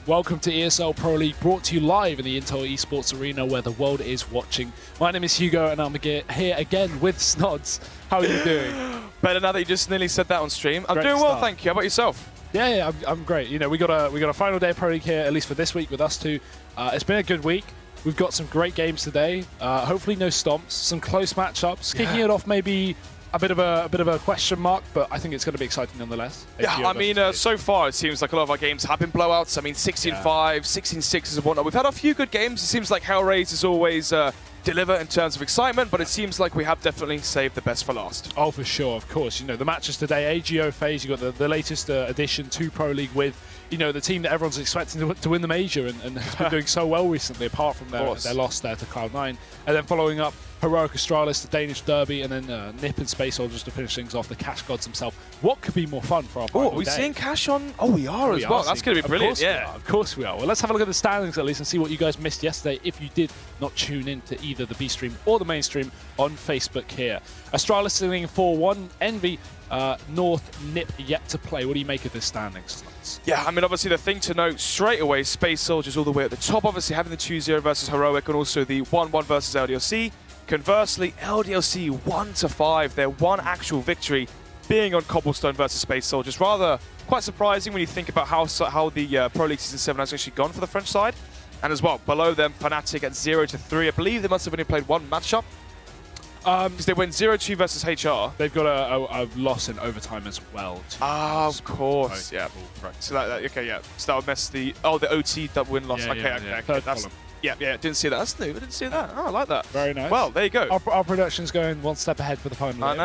Welcome to ESL Pro League, brought to you live in the Intel Esports Arena where the world is watching. My name is Hugo and I'm here again with Snods. How are you doing? Better now that you just nearly said that on stream. I'm doing well, thank you. How about yourself? Yeah, I'm great. You know, we got a final day of Pro League here, at least for this week with us two. It's been a good week. We've got some great games today. Hopefully no stomps, some close matchups. Kicking it off maybe a bit of a question mark, but I think it's going to be exciting nonetheless. Yeah, I mean, so far it seems like a lot of our games have been blowouts. I mean, 16-5, 16-6s and whatnot. We've had a few good games. It seems like Hellraise is always deliver in terms of excitement, but it seems like we have definitely saved the best for last. Oh, for sure, of course. You know, the matches today, AGO FaZe, you got the latest addition to Pro League with, you know, the team that everyone's expecting to win the major and has been doing so well recently, apart from their loss there to Cloud9. And then following up, Heroic Astralis, the Danish Derby, and then Nip and Space Soldiers to finish things off, the Cash Gods himself. What could be more fun for our final day? Are we seeing Cash on? Oh, we are as well. That's going to be brilliant, yeah. Of course we are. Well, let's have a look at the standings at least and see what you guys missed yesterday if you did not tune in to either the B stream or the mainstream on Facebook here. Astralis sitting 4-1, Envy, North, Nip yet to play. What do you make of this standings? Yeah, I mean, obviously the thing to note straight away, Space Soldiers all the way at the top, obviously having the 2-0 versus Heroic and also the 1-1 versus LDLC. Conversely, LDLC 1-5, their one actual victory being on Cobblestone versus Space Soldiers. Rather quite surprising when you think about how the Pro League Season 7 has actually gone for the French side. And as well, below them, Fnatic at 0-3. I believe they must have only played one matchup. Because they went 0-2 versus HR. They've got a loss in overtime as well. Of course, yeah. So okay, yeah. So that would mess the OT double win loss. Yeah, okay. That's didn't see that. That's new. I didn't see that. Oh, I like that. Very nice. Well, there you go. Our production's going one step ahead for the final. I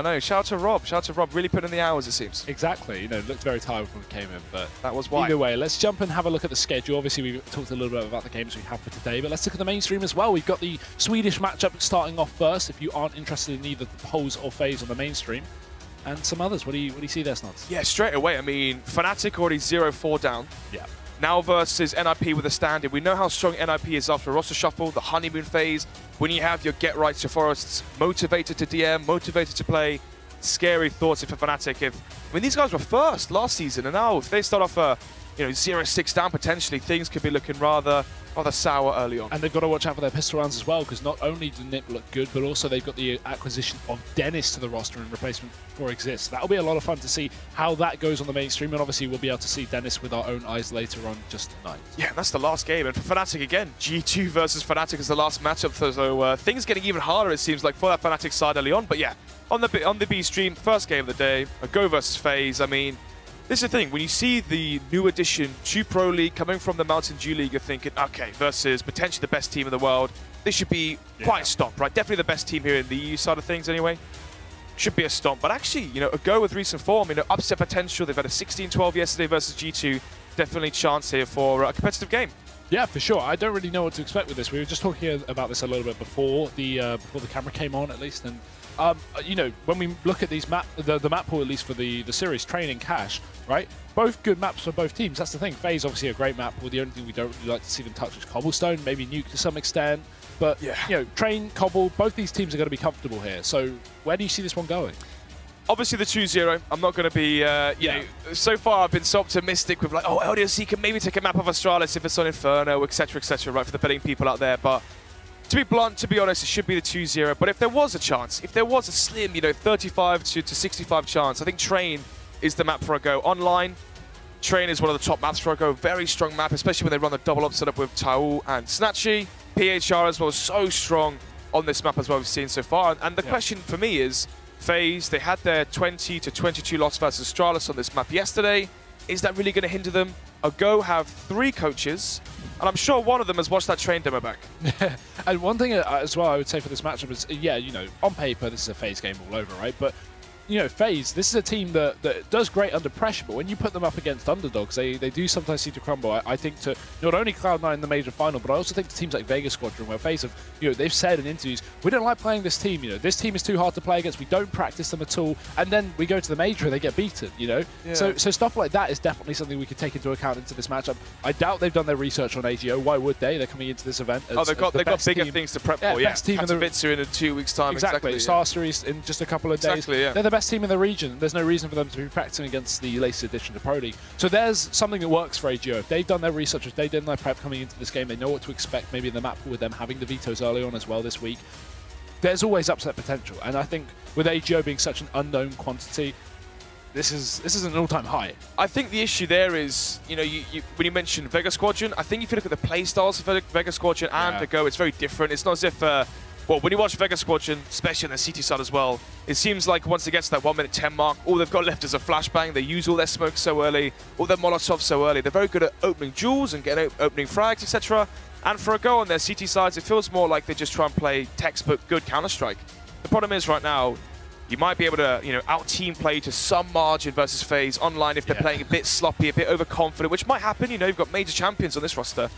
know. Shout out to Rob. Really putting in the hours, it seems. Exactly. You know, looked very tired when we came in, but that was why. Either way, let's jump and have a look at the schedule. Obviously, we've talked a little bit about the games we have for today, but let's look at the mainstream as well. We've got the Swedish matchup starting off first. If you aren't interested in either the polls or FaZe on the mainstream, and some others. What do you see there, Snods? Yeah, straight away. I mean, Fnatic already 0-4 down. Yeah. Now versus NIP with a standing. We know how strong NIP is after a roster shuffle, the honeymoon phase. When you have your get right to Forests motivated to DM, motivated to play, scary thoughts for Fnatic. I mean, these guys were first last season, and now if they start off 0-6 down potentially, things could be looking rather sour early on. And they've got to watch out for their pistol rounds as well, because not only do Nip look good, but also they've got the acquisition of Dennis to the roster in replacement for Exist. That'll be a lot of fun to see how that goes on the mainstream, and obviously we'll be able to see Dennis with our own eyes later on just tonight. Yeah, that's the last game, and for Fnatic again, G2 versus Fnatic is the last matchup, so things getting even harder it seems like for that Fnatic side early on, but yeah, on the B stream, first game of the day, a Go versus FaZe. I mean, this is the thing, when you see the new addition to Pro League coming from the Mountain Dew League, you're thinking, okay, versus potentially the best team in the world, this should be quite a stomp, right? Definitely the best team here in the EU side of things anyway. Should be a stomp, but actually, you know, a Go with recent form, upset potential. They've had a 16-12 yesterday versus G2. Definitely chance here for a competitive game. Yeah, for sure. I don't really know what to expect with this. We were just talking about this a little bit before the camera came on, at least, and you know, when we look at these the map pool, at least for the series, Train, Cash, right? Both good maps for both teams. That's the thing. FaZe obviously a great map pool. The only thing we don't really like to see them touch is Cobblestone, maybe Nuke to some extent. But you know, Train, Cobble, both these teams are going to be comfortable here. So where do you see this one going? Obviously the 2-0, I'm not going to be, you know, so far I've been so optimistic with like, oh, LDLC can maybe take a map of Astralis if it's on Inferno, etc., right, for the betting people out there. But to be blunt, to be honest, it should be the 2-0. But if there was a chance, if there was a slim, 35 to 65 chance, I think Train is the map for a Go. Online, Train is one of the top maps for a Go. Very strong map, especially when they run the double-up setup with Taul and Snatchy. PHR as well, so strong on this map as well we've seen so far. And the question for me is, FaZe, they had their 20 to 22 loss versus Astralis on this map yesterday. Is that really going to hinder them? A Go have 3 coaches, and I'm sure one of them has watched that Train demo back. And one thing as well I would say for this matchup is, yeah, you know, on paper this is a FaZe game all over, right? But you know, FaZe, this is a team that does great under pressure, but when you put them up against underdogs, they do sometimes seem to crumble. I think to not only Cloud9 in the major final, but I also think to teams like Vegas Squadron, where FaZe have, you know, they've said in interviews, we don't like playing this team, you know, this team is too hard to play against, we don't practice them at all, and then we go to the major and they get beaten, you know? Yeah. So stuff like that is definitely something we could take into account into this matchup. I doubt they've done their research on AGO. Why would they? They're coming into this event as, they've got bigger things to prep for, best team in 2 weeks' time. Exactly. Star Series in just a couple of days. Yeah. They're the best team in the region. There's no reason for them to be practicing against the latest edition to Pro League. So there's something that works for AGO. If they've done their research, if they've done their prep coming into this game, they know what to expect maybe in the map pool with them having the vetoes early on as well this week. There's always upset potential. And I think with AGO being such an unknown quantity, this is an all-time high. I think the issue there is, you know, when you mentioned Vega Squadron, I think if you look at the play styles of Vega Squadron and the Go, it's very different. It's not as if, well, when you watch Vega Squadron, especially on the CT side as well, it seems like once it gets to that 1 minute 10 mark, all they've got left is a flashbang. They use all their smoke so early, all their Molotovs so early. They're very good at opening duels and getting opening frags, etc. And for a Go on their CT sides, it feels more like they just try and play textbook good Counter-Strike. The problem is right now, you might be able to, you know, out-team play to some margin versus FaZe online if they're playing a bit sloppy, a bit overconfident, which might happen. You know, you've got major champions on this roster.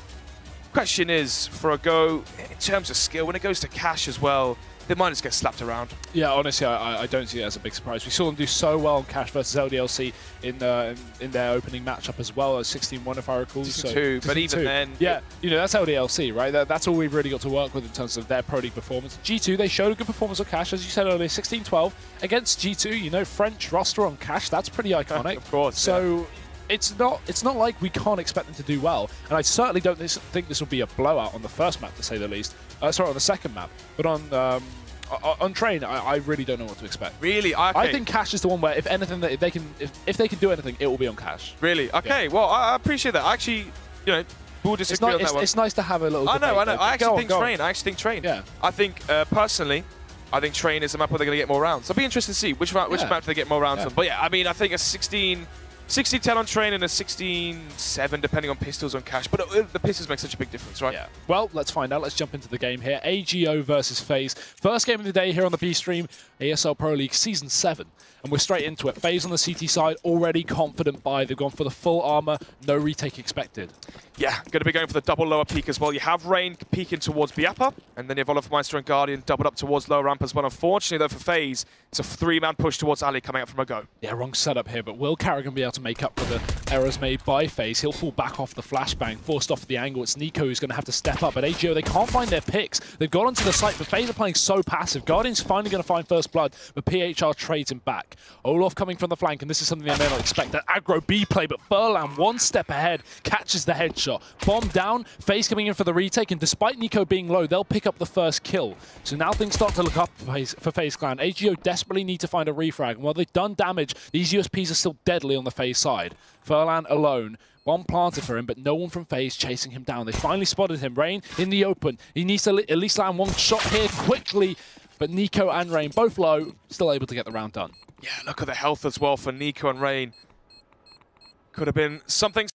Question is, for a Go, in terms of skill, when it goes to cash as well, they might just get slapped around. Yeah, honestly, I don't see it as a big surprise. We saw them do so well on Cash versus LDLC in their opening matchup as well, as 16-1 if I recall. 16-2, but even then... Yeah, you know, that's LDLC, right? That's all we've really got to work with in terms of their Pro League performance. G2, they showed a good performance on Cash, as you said earlier, 16-12 against G2. You know, French roster on Cash, that's pretty iconic. Of course, so... It's not like we can't expect them to do well, and I certainly don't think this will be a blowout on the first map, to say the least. Sorry, on the second map, but on Train, I really don't know what to expect. Really? Okay. I think Cash is the one where, if anything, if they can do anything, it will be on Cash. Really? Okay. Yeah. Well, I appreciate that. Actually, you know, we'll disagree on that one. It's nice to have a little. I know. Debate, I actually think Train. Yeah. I think personally, I think Train is a map where they're going to get more rounds. I'll be interested to see which map do they get more rounds on. But yeah, I mean, I think a 16-10 on Train and a 16-7 depending on pistols on Cash. But the pistols make such a big difference, right? Yeah. Well, let's find out. Let's jump into the game here. AGO versus FaZe. First game of the day here on the B stream, ESL Pro League Season 7. And we're straight into it. FaZe on the CT side, already confident buy. They've gone for the full armor, no retake expected. Yeah, going to be going for the double lower peak as well. You have Rain peeking towards Biappa, and then you have Olofmeister and Guardian doubled up towards lower ramp as well. Unfortunately, though, for FaZe, it's a 3-man push towards Ali coming out from a Go. Yeah, wrong setup here, but will Carrigan be able to make up for the errors made by FaZe? He'll fall back off the flashbang, forced off the angle. It's Nico who's going to have to step up. But AGO, they can't find their picks. They've got onto the site, but FaZe are playing so passive. Guardian's finally going to find first blood, but PHR trades him back. Olaf coming from the flank, and this is something they may not expect. That aggro B play, but Furlan one step ahead, catches the headshot. Bomb down, FaZe coming in for the retake, and despite Nico being low, they'll pick up the first kill. So now things start to look up for FaZe Clan. AGO desperately need to find a refrag, and while they've done damage, these USPs are still deadly on the FaZe side. Furlan alone. One planted for him, but no one from FaZe chasing him down. They finally spotted him. Rain in the open. He needs to at least land one shot here quickly, but Nico and Rain both low, still able to get the round done. Yeah, look at the health as well for Nico and Rain. Could have been something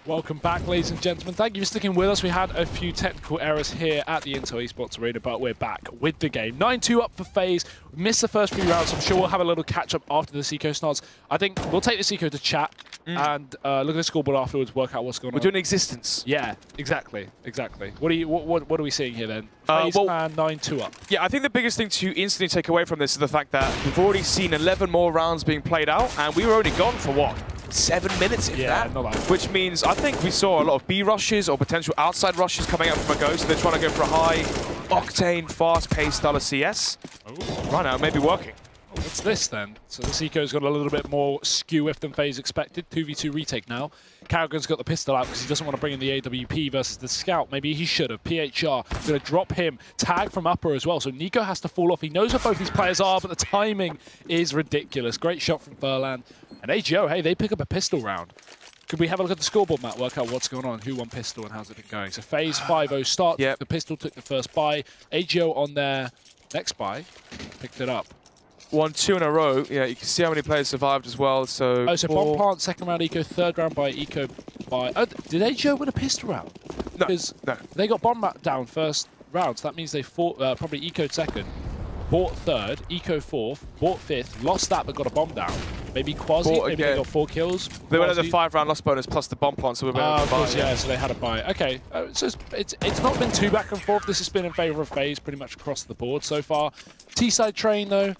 Welcome back, ladies and gentlemen. Thank you for sticking with us. We had a few technical errors here at the Intel Esports Arena, but we're back with the game. 9-2 up for FaZe. We missed the first few rounds. I'm sure we'll have a little catch-up after this eco snods. I think we'll take this eco to chat and look at the scoreboard afterwards, work out what's going on. We're doing existence. Yeah, exactly. What are we seeing here then? FaZe man 9-2 up. Yeah, I think the biggest thing to instantly take away from this is the fact that we've already seen 11 more rounds being played out, and we were only gone for what? 7 minutes in that, not bad. Which means I think we saw a lot of B rushes or potential outside rushes coming out from a Ghost. So they're trying to go for a high octane, fast-paced style of CS. Right now, maybe working. What's this then? So this eco's got a little bit more skew if than FaZe expected. 2v2 retake now. Carrigan's got the pistol out because he doesn't want to bring in the AWP versus the scout. Maybe he should have. PHR going to drop him. Tag from upper as well. So Nico has to fall off. He knows where both these players are, but the timing is ridiculous. Great shot from Furlan. And AGO, hey, they pick up a pistol round. Could we have a look at the scoreboard, Matt? Work out what's going on, who won pistol and how's it been going. So FaZe 5-0 start. Yep. The pistol took the first buy. AGO on their next buy picked it up. 1-2 in a row. Yeah, you can see how many players survived as well. So, bomb plant, second round eco, third round by eco by... Oh, did AGO win a pistol round? No, Because no. they got bomb down first round, so that means they fought, probably eco'd second, bought third, eco fourth, bought fifth, lost that but got a bomb down. Maybe Quasi, maybe they got 4 kills. They went at the 5-round loss bonus plus the bomb plant, so we're of course, yeah, so they had a buy. Okay, so it's not been too back and forth. This has been in favor of FaZe pretty much across the board so far. T-side train, though,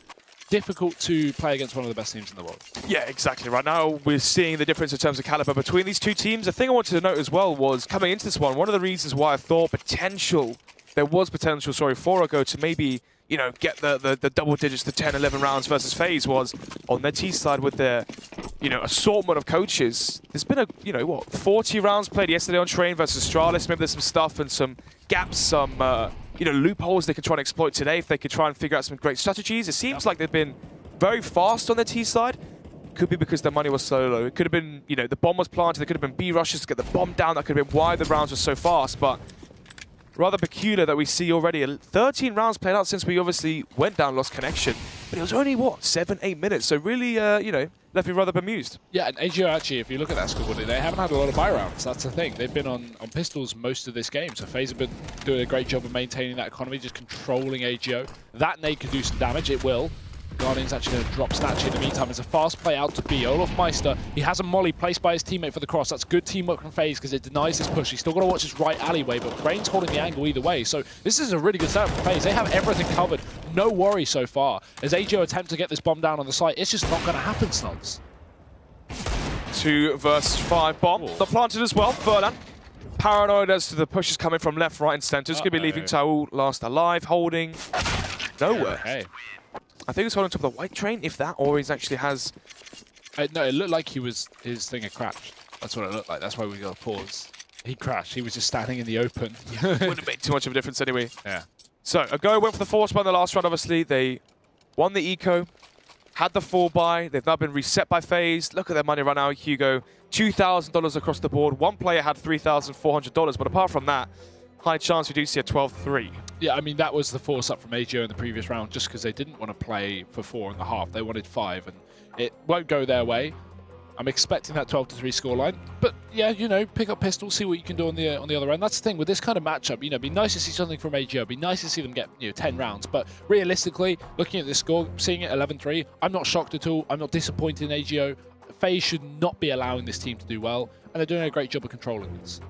difficult to play against one of the best teams in the world. Yeah, exactly. Right now, we're seeing the difference in terms of caliber between these two teams. The thing I wanted to note as well was, coming into this one of the reasons why I thought there was potential, for Go to maybe, you know, get the double digits to 10, 11 rounds versus FaZe was on their T side with their, you know, assortment of coaches. There's been 40 rounds played yesterday on Train versus Astralis. Maybe there's some stuff and some gaps, some, loopholes they could try and exploit today if they could try and figure out some great strategies. It seems like they've been very fast on their T side. Could be because their money was so low. It could have been, the bomb was planted. There could have been B rushes to get the bomb down. That could have been why the rounds were so fast. But rather peculiar that we see already 13 rounds played out since we obviously went down Lost Connection. But it was only, 7-8 minutes. So really, left me rather bemused. Yeah, and AGO actually, if you look at that scoreboard, they haven't had a lot of buy rounds. That's the thing. They've been on pistols most of this game. So FaZe have been doing a great job of maintaining that economy, just controlling AGO. That nade could do some damage. It will. Guardian's actually going to drop Snatch in the meantime. It's a fast play out to B. Olaf Meister, he has a molly placed by his teammate for the cross. That's good teamwork from FaZe because it denies this push. He's still got to watch his right alleyway, but Brain's holding the angle either way. So this is a really good setup for FaZe. They have everything covered. No worry so far. As AGO attempt to get this bomb down on the site, it's just not going to happen, Snods. 2 versus 5 bomb. They're planted as well. Furlan. Paranoid as to the pushes coming from left, right, and center. It's going to be leaving Taul last alive, holding nowhere. Okay. I think he's holding top of the white train, if that, or he actually has... no, it looked like his thing had crashed. That's what it looked like. That's why we got a pause. He crashed. He was just standing in the open. Wouldn't have made too much of a difference anyway. Yeah. So, Ago went for the force buy in the last round, obviously. They won the eco, had the 4 buy. They've now been reset by FaZe. Look at their money right now, Hugo. $2,000 across the board. One player had $3,400, but apart from that, high chance we do see a 12-3. Yeah, I mean, that was the force up from AGO in the previous round just because they didn't want to play for 4.5. They wanted 5, and it won't go their way. I'm expecting that 12-3 scoreline. But, yeah, pick up pistols, see what you can do on the other end. That's the thing with this kind of matchup. It'd be nice to see something from AGO. It'd be nice to see them get, 10 rounds. But realistically, looking at this score, seeing it 11-3, I'm not shocked at all. I'm not disappointed in AGO. FaZe should not be allowing this team to do well, and they're doing a great job of controlling this.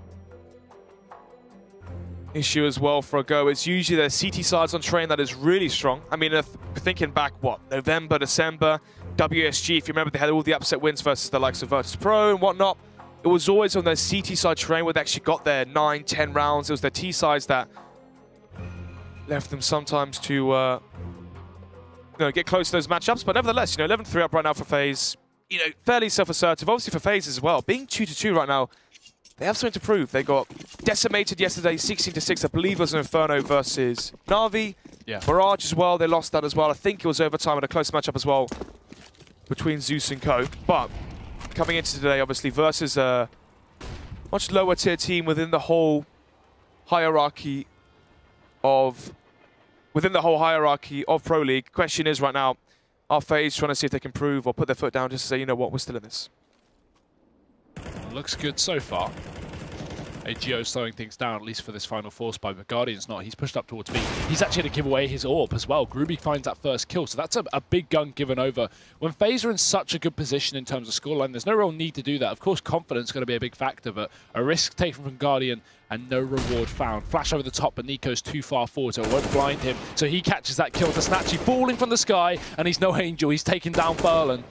Issue as well for Ago. It's usually their CT sides on Train that is really strong. I mean, if thinking back, November, December, WSG, if you remember, they had all the upset wins versus the likes of Virtus Pro and whatnot. It was always on their CT side Train where they actually got their 9, 10 rounds. It was their T sides that left them sometimes to get close to those matchups. But nevertheless, 11-3 up right now for FaZe. Fairly self-assertive. Obviously for FaZe as well. Being 2-2 right now, they have something to prove. They got decimated yesterday, 16-6. I believe it was an Inferno versus Na'Vi. Yeah. Mirage as well, they lost that as well. I think it was overtime and a close matchup as well between Zeus and Co. But coming into today, obviously, versus a much lower tier team within the whole hierarchy of Pro League. Question is right now, are FaZe trying to see if they can prove or put their foot down just to say, you know what, we're still in this? Looks good so far. AGO slowing things down, at least for this final force by, but Guardian's not. He's pushed up towards B. He's actually going to give away his AWP as well. Groovy finds that first kill, so that's a big gun given over. When FaZe are in such a good position in terms of scoreline, there's no real need to do that. Of course, confidence is going to be a big factor, but a risk taken from Guardian and no reward found. Flash over the top, but Nico's too far forward, so it won't blind him. So he catches that kill to Snatchy, falling from the sky, and he's no angel. He's taking down Furlan.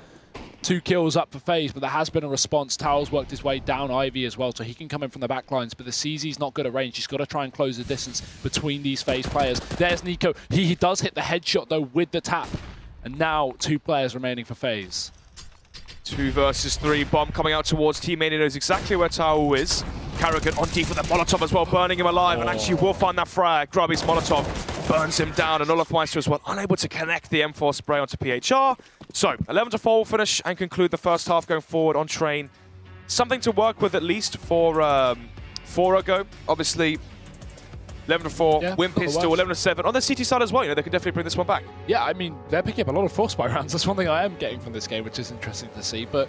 2 kills up for FaZe, but there has been a response. Towel's worked his way down Ivy as well, so he can come in from the back lines, but the CZ's not good at range. He's got to try and close the distance between these FaZe players. There's Nico. He does hit the headshot, though, with the tap. And now 2 players remaining for FaZe. 2 versus 3. Bomb coming out towards teammate. He knows exactly where Towel is. Karrigan on deep with a Molotov as well, burning him alive, and actually will find that frag. Grubby's Molotov burns him down, and Olofmeister as well, unable to connect the M4 spray onto PHR. So, 11-4 will finish and conclude the first half going forward on Train. Something to work with at least for Ago. Obviously, 11-4, yeah, win pistol, 11-7. On the CT side as well, you know, they could definitely bring this one back. Yeah, I mean, they're picking up a lot of force by rounds. That's one thing I am getting from this game, which is interesting to see. But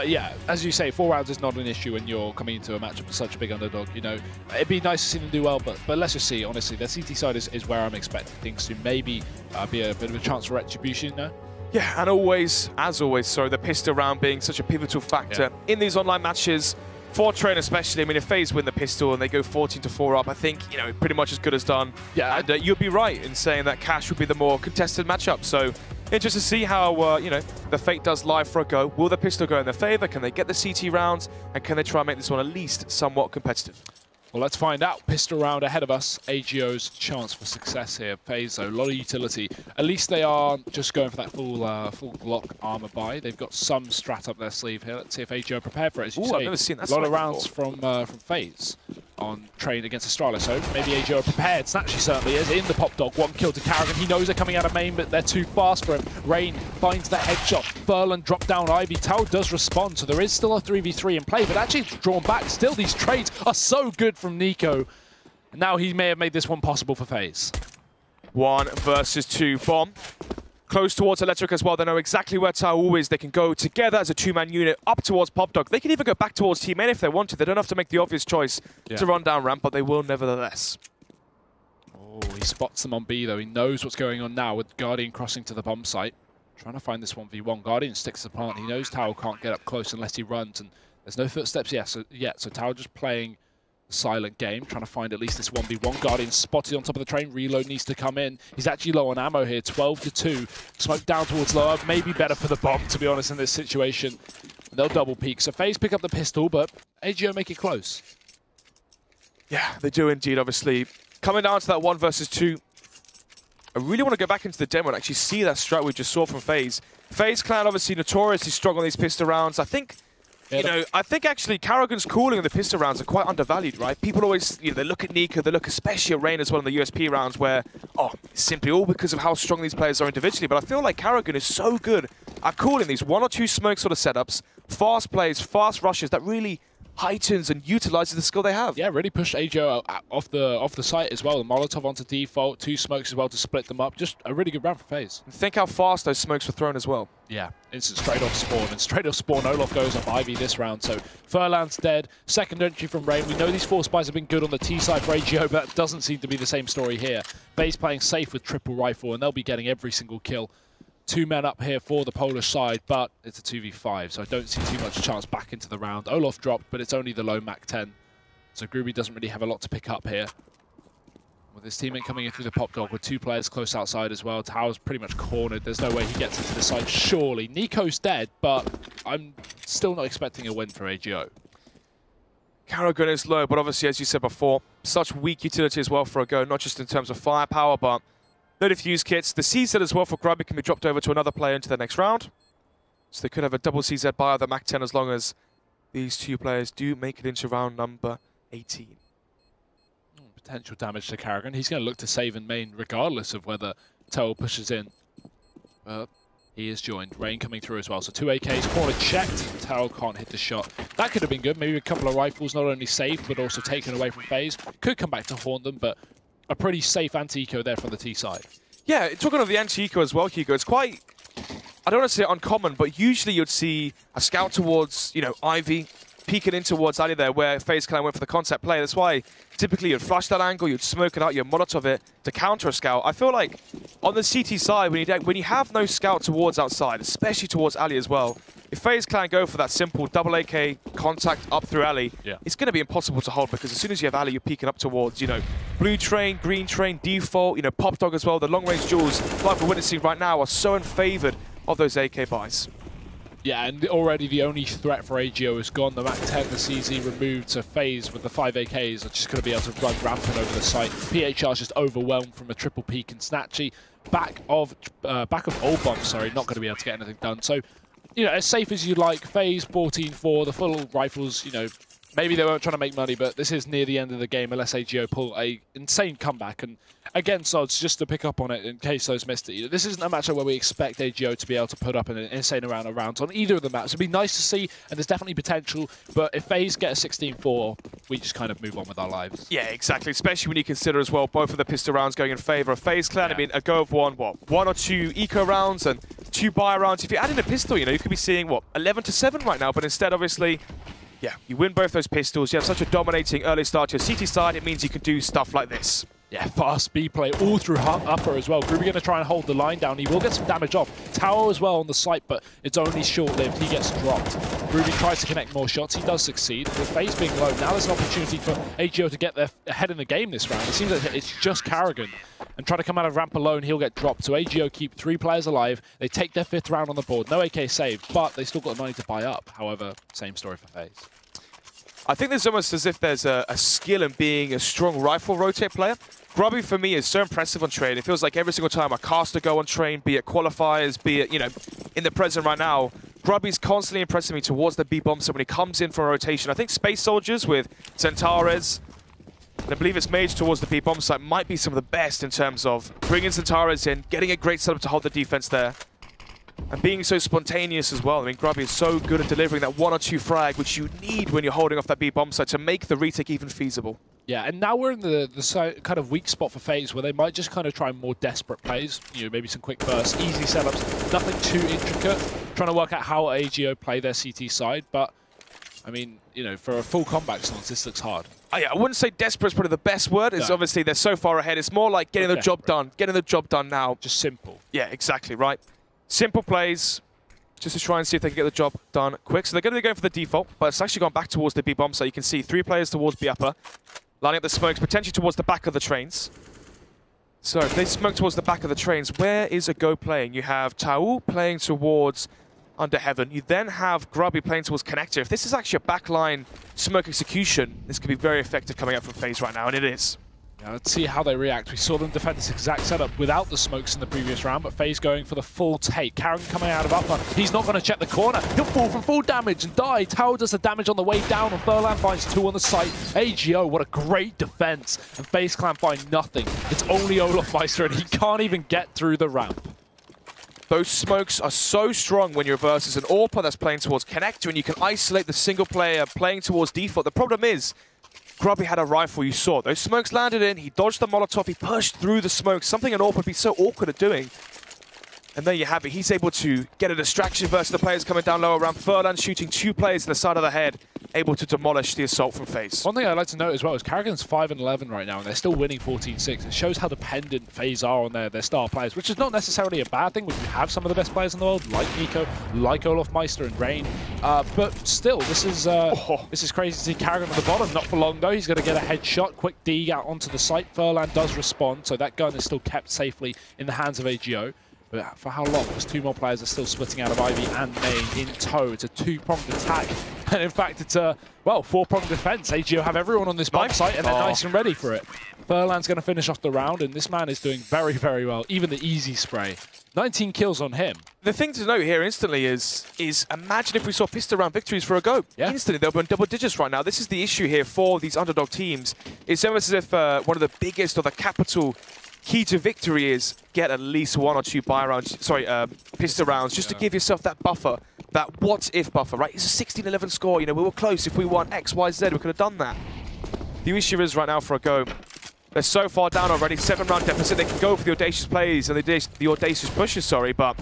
yeah, as you say, 4 rounds is not an issue when you're coming into a matchup with such a big underdog. You know, it'd be nice to see them do well, but let's just see. Honestly, the CT side is where I'm expecting things to maybe be a bit of a chance for retribution now. Yeah, and always, as always, sorry, the pistol round being such a pivotal factor in these online matches. For Train especially, I mean, if FaZe win the pistol and they go 14-4 up, I think, you know, pretty much as good as done. Yeah, and you'll be right in saying that Cash would be the more contested matchup. So, interested to see how, you know, the fate does lie for a go. Will the pistol go in their favor? Can they get the CT rounds? And can they try and make this one at least somewhat competitive? Well, let's find out. Pistol round ahead of us. AGO's chance for success here. FaZe, though, a lot of utility. At least they aren't just going for that full Glock armor buy. They've got some strat up their sleeve here. Let's see if AGO prepared for it. As you say, I've never seen that. A lot of rounds from FaZe on Train against Astralis. So maybe AGO are prepared. Snatchy certainly is in the pop dog. 1 kill to Karrigan. He knows they're coming out of main, but they're too fast for him. Rain finds the headshot. Furlan dropped down Ivy. Tao does respond, so there is still a 3v3 in play, but actually it's drawn back. Still, these trades are so good from Nico. And now he may have made this one possible for FaZe. 1 versus 2. Bomb. Close towards Electric as well. They know exactly where Tao is. They can go together as a 2-man unit up towards Pop Dog. They can even go back towards Team N if they want to. They don't have to make the obvious choice to run down ramp, but they will nevertheless. Oh, he spots them on B though. He knows what's going on now with Guardian crossing to the bomb site. Trying to find this 1v1. Guardian sticks to the plant. He knows Tao can't get up close unless he runs, and there's no footsteps yet. So Tao just playing the silent game, trying to find at least this 1v1. Guardian spotted on top of the train. Reload needs to come in. He's actually low on ammo here. 12-2. Smoke down towards lower. Maybe better for the bomb, to be honest, in this situation. And they'll double peek. So FaZe pick up the pistol, but AGO make it close. Yeah, they do indeed, obviously. Coming down to that 1 versus 2. I really want to go back into the demo and actually see that strat we just saw from FaZe. FaZe clan obviously notoriously strong on these pistol rounds. I think, you know, I think actually Karrigan's calling on the pistol rounds are quite undervalued, right? People always, you know, they look at Nico, they look especially at Rain as well in the USP rounds where, oh, it's simply all because of how strong these players are individually. But I feel like Karrigan is so good at calling these 1 or 2 smoke sort of setups, fast plays, fast rushes that really heightens and utilizes the skill they have. Yeah, really pushed AGO off the site as well. The Molotov onto default, 2 smokes as well to split them up. Just a really good round for FaZe. And think how fast those smokes were thrown as well. Yeah, instant straight off spawn, and straight off spawn, Olof goes on Ivy this round, so Furlan's dead. Second entry from Rain. We know these 4 spies have been good on the T side for AGO, but that doesn't seem to be the same story here. FaZe playing safe with triple rifle, and they'll be getting every single kill. 2 men up here for the Polish side, but it's a 2v5, so I don't see too much chance back into the round. Olof dropped, but it's only the low Mac 10, so Groovy doesn't really have a lot to pick up here. With his teammate coming in through the pop dog with 2 players close outside as well. Tao's pretty much cornered. There's no way he gets into the side, surely. Nico's dead, but I'm still not expecting a win for AGO. Karrigan is low, but obviously, as you said before, such weak utility as well for a go, not just in terms of firepower, but no defuse kits. The CZ as well for Grubby can be dropped over to another player into the next round. So they could have a double CZ buy of the Mac 10 as long as these 2 players do make it into round number 18. Potential damage to Karrigan. He's going to look to save in main regardless of whether Toa pushes in. He is joined. Rain coming through as well. So 2 AKs, corner checked. Tao can't hit the shot. That could have been good. Maybe a couple of rifles not only saved but also taken away from FaZe. Could come back to haunt them, but a pretty safe anti-eco there from the T side. Yeah, talking of the anti-eco as well, Hugo, it's quite, I don't want to say uncommon, but usually you'd see a scout towards, you know, Ivy, peeking in towards Ali there, where FaZe Clan went for the contact play. That's why typically you'd flash that angle, you'd smoke it out, you'd Molotov it to counter a scout. I feel like on the CT side, when you have no scout towards outside, especially towards Ali as well, if FaZe Clan go for that simple double AK contact up through Ali, it's going to be impossible to hold, because as soon as you have Ali, you're peeking up towards, you know, blue train, green train, default, you know, pop dog as well. The long range duels, like we're witnessing right now, are so in favor of those AK buys. Yeah, and already the only threat for AGO is gone. The MAC-10, the CZ removed, so FaZe with the 5 AKs are just going to be able to run rampant over the site. PHR is just overwhelmed from a triple peek, and Snatchy back of old bomb, sorry, not going to be able to get anything done. So, you know, as safe as you like, FaZe 14-4, the full rifles, you know, maybe they weren't trying to make money, but this is near the end of the game unless AGO pull a insane comeback. And again, Sods, just to pick up on it in case those missed it, this isn't a matchup where we expect AGO to be able to put up an insane amount of rounds on either of the maps. It'd be nice to see, and there's definitely potential, but if FaZe get a 16-4, we just kind of move on with our lives. Yeah, exactly, especially when you consider as well both of the pistol rounds going in favor of FaZe Clan. I mean, a go of one or two eco rounds and 2 buy rounds. If you add in a pistol, you know, you could be seeing, 11-7 right now, but instead, obviously, yeah, you win both those pistols. You have such a dominating early start to your CT side. It means you can do stuff like this. Yeah, fast B play all through upper as well. Groovy going to try and hold the line down. He will get some damage off. Tower as well on the site, but it's only short-lived. He gets dropped. Groovy tries to connect more shots. He does succeed. With FaZe being low, now there's an opportunity for AGO to get ahead in the game this round. It seems like it's just Karrigan. And trying to come out of ramp alone, he'll get dropped. So AGO keep 3 players alive. They take their 5th round on the board. No AK saved, but they still got the money to buy up. However, same story for FaZe. I think there's almost as if there's a skill in being a strong rifle rotate player. Grubby, for me, is so impressive on train. It feels like every single time I cast a go on train, be it qualifiers, be it, you know, in the present right now, Grubby's constantly impressing me towards the B bomb. So when he comes in for a rotation, I think Space Soldiers with Centaurez, and I believe it's Mage towards the B bomb site, might be some of the best in terms of bringing Centaurez in, getting a great setup to hold the defense there, and being so spontaneous as well. I mean, Grubby is so good at delivering that 1 or 2 frag, which you need when you're holding off that B bomb site to make the retake even feasible. Yeah, and now we're in the kind of weak spot for FaZe, where they might just kind of try more desperate plays. You know, maybe some quick bursts, easy setups, nothing too intricate. Trying to work out how AGO play their CT side, but I mean, you know, for a full comeback stance, this looks hard. Oh, yeah, I wouldn't say desperate is probably the best word. It's obviously they're so far ahead. It's more like getting the job done, now. Just simple. Yeah, exactly, right. Simple plays, just to try and see if they can get the job done quick. So they're going to be going for the default, but it's actually gone back towards the B bomb. So you can see 3 players towards B upper, lining up the smokes, potentially towards the back of the trains. So if they smoke towards the back of the trains, where is a go playing? You have Tau playing towards Under Heaven. You then have Grubby playing towards Connector. If this is actually a backline smoke execution, this could be very effective coming out from FaZe right now, and it is. Yeah, let's see how they react. We saw them defend this exact setup without the smokes in the previous round, but FaZe going for the full take. Karrigan coming out of upper. He's not going to check the corner. He'll fall from full damage and die. Tau does the damage on the way down, and Furlan finds 2 on the site. AGO, what a great defense. And FaZe Clan find nothing. It's only Olaf Meister, and he can't even get through the ramp. Those smokes are so strong when you're versus an AWPer that's playing towards Connector, and you can isolate the single player playing towards default. The problem is, Grubby had a rifle, you saw. Those smokes landed in, he dodged the Molotov, he pushed through the smoke, something an AWPer would be so awkward at doing. And there you have it. He's able to get a distraction versus the players coming down lower around. Furlan shooting 2 players in the side of the head, able to demolish the assault from FaZe. One thing I'd like to note as well is Karrigan's 5-11 right now, and they're still winning 14-6. It shows how dependent FaZe are on their star players, which is not necessarily a bad thing when you have some of the best players in the world, like Nico, like Olaf Meister and Rain. But still, this is crazy to see Karrigan on the bottom. Not for long though. He's going to get a headshot. Quick dig out onto the site. Furlan does respond, so that gun is still kept safely in the hands of AGO. But for how long? Because 2 more players are still splitting out of Ivy and Main in tow. It's a 2-pronged attack. And in fact, it's a, well, 4-pronged defense. AGO have everyone on this bomb site, and they're nice and ready for it. Furlan's going to finish off the round, and this man is doing very, very well. Even the easy spray. 19 kills on him. The thing to note here instantly is imagine if we saw pistol round victories for a go. Yeah. Instantly, they'll be in double digits right now. This is the issue here for these underdog teams. It's almost as if one of the biggest or the capital key to victory is get at least 1 or 2 buy rounds, pistol rounds, just to give yourself that buffer, that what-if buffer, right? It's a 16-11 score. You know, we were close. If we won X, Y, Z, we could have done that. The issue is right now for a go, they're so far down already, 7-round deficit. They can go for the audacious plays and the audacious pushes, sorry, but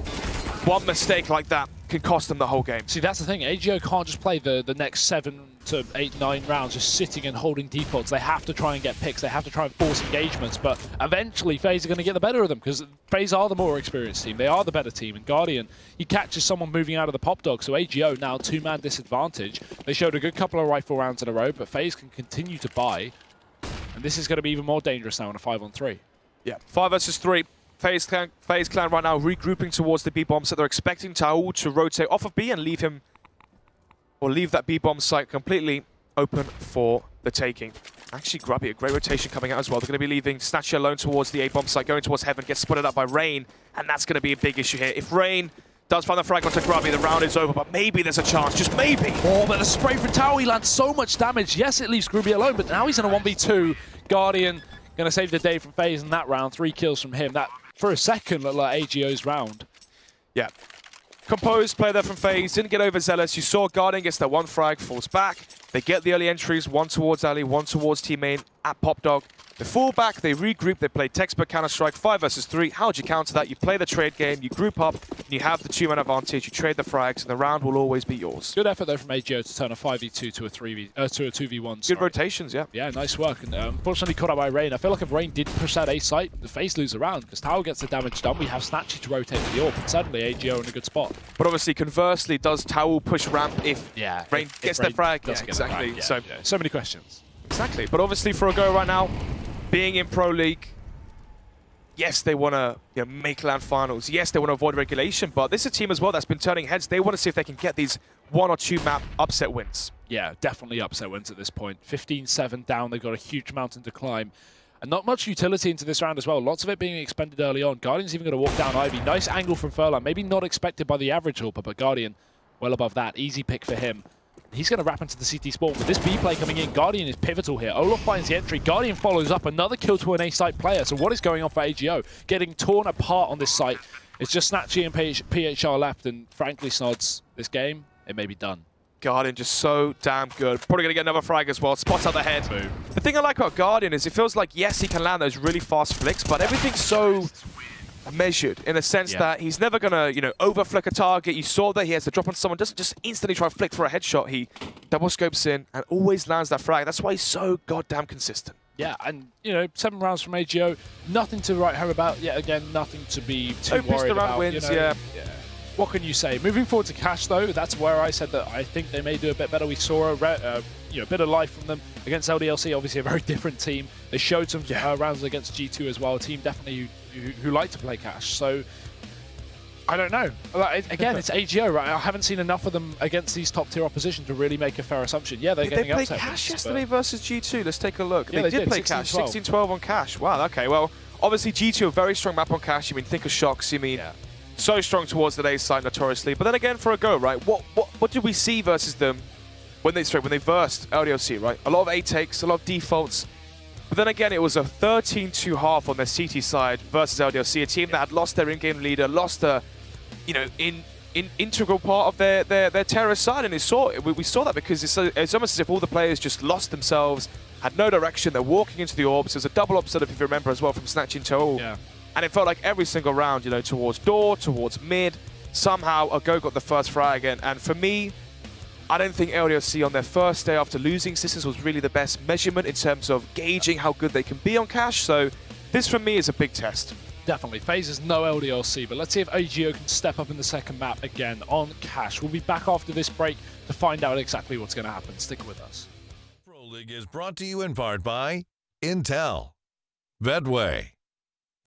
one mistake like that can cost them the whole game. See, that's the thing. AGO can't just play the next 7 to 8, 9 rounds just sitting and holding defaults. They have to try and get picks. They have to try and force engagements. But eventually, FaZe are going to get the better of them because FaZe are the more experienced team. They are the better team. And Guardian, he catches someone moving out of the pop dog. So AGO now 2-man disadvantage. They showed a good couple of rifle rounds in a row, but FaZe can continue to buy. And this is going to be even more dangerous now in a 5-on-3. Yeah, 5 versus 3. FaZe Clan right now regrouping towards the B-bomb, so they're expecting Taul to rotate off of B and leave him, or leave that B-bomb site completely open for the taking. Actually, Grubby, a great rotation coming out as well. They're going to be leaving Snatchy alone towards the A-bomb site, going towards Heaven, gets spotted up by Rain, and that's going to be a big issue here. If Rain does find the frag onto Grubby, the round is over, but maybe there's a chance, just maybe. Oh, but the spray from Taul, he lands so much damage. Yes, it leaves Grubby alone, but now he's in a 1v2. Guardian going to save the day from FaZe in that round. 3 kills from him. That, for a second, looked like AGO's round. Yeah. Composed player there from FaZe, didn't get overzealous. You saw Guardian gets that 1 frag, falls back. They get the early entries, 1 towards Ali, 1 towards team main at Pop Dog. They fall back, they regroup, they play textbook Counter-Strike, 5 versus 3. How would you counter that? You play the trade game, you group up, and you have the 2-man advantage, you trade the frags, and the round will always be yours. Good effort though from AGO to turn a 5v2 to a 2v1. Good rotations, yeah. Yeah, nice work. And unfortunately caught out by Rain. I feel like if Rain did push that A site, the FaZe lose a round because Taul gets the damage done. We have Snatchy to rotate to the AWP, and suddenly AGO in a good spot. But obviously, conversely, does Taul push ramp if Rain gets their frag? Yeah, exactly. Frag, yeah, so many questions. Exactly. But obviously, for a go right now, being in Pro League, yes, they want to make LAN finals. Yes, they want to avoid regulation, but this is a team as well that's been turning heads. They want to see if they can get these 1 or 2 map upset wins. Yeah, definitely upset wins at this point. 15-7 down, they've got a huge mountain to climb. And not much utility into this round as well. Lots of it being expended early on. Guardian's even going to walk down Ivy. Nice angle from Furlan. Maybe not expected by the average AWPer, but Guardian well above that. Easy pick for him. He's going to wrap into the CT spawn. With this B play coming in, Guardian is pivotal here. Olaf finds the entry. Guardian follows up another kill to an A-site player. So what is going on for AGO? Getting torn apart on this site. It's just Snatchy and PHR left. And frankly, Snods, this game, it may be done. Guardian just so damn good. Probably going to get another frag as well. Spots out the head. Boom. The thing I like about Guardian is it feels like, yes, he can land those really fast flicks, but everything's so measured in a sense that he's never going to, over-flick a target. You saw that he has to drop on someone, doesn't just instantly try to flick for a headshot. He double scopes in and always lands that frag. That's why he's so goddamn consistent. Yeah, and, 7 rounds from AGO, nothing to write home about. Yet again, nothing to be too worried about. Wins, yeah. What can you say? Moving forward to Cash, though, that's where I said that I think they may do a bit better. We saw a bit of life from them against LDLC, obviously a very different team. They showed some rounds against G2 as well, a team definitely who like to play Cash. So, I don't know. Again, it's AGO, right? I haven't seen enough of them against these top-tier opposition to really make a fair assumption. Yeah, they're getting upset. They played Cash yesterday versus G2. Let's take a look. Yeah, they did play Cash, 16-12 on Cash. Wow, okay, well, obviously G2 a very strong map on Cash. You mean, think of Shocks, you mean... So strong towards the A side notoriously, but then again for a go, right? What did we see versus them when they versed LDLC, right? A lot of A takes, a lot of defaults, but then again it was a 13-2 on their CT side versus LDLC, a team that had lost their in-game leader, lost a integral part of their terrorist side, and we saw that because it's almost as if all the players just lost themselves, had no direction. They're walking into the orbs. There's a double upset, if you remember, as well from Snatch and Taul. Yeah. And it felt like every single round, towards door, towards mid, somehow a go got the first frag. And for me, I don't think LDLC on their first day after losing Sisters was really the best measurement in terms of gauging how good they can be on Cash. So this, for me, is a big test. Definitely. FaZe is no LDLC, but let's see if AGO can step up in the second map again on Cash. We'll be back after this break to find out exactly what's going to happen. Stick with us. Pro League is brought to you in part by Intel, Bedway,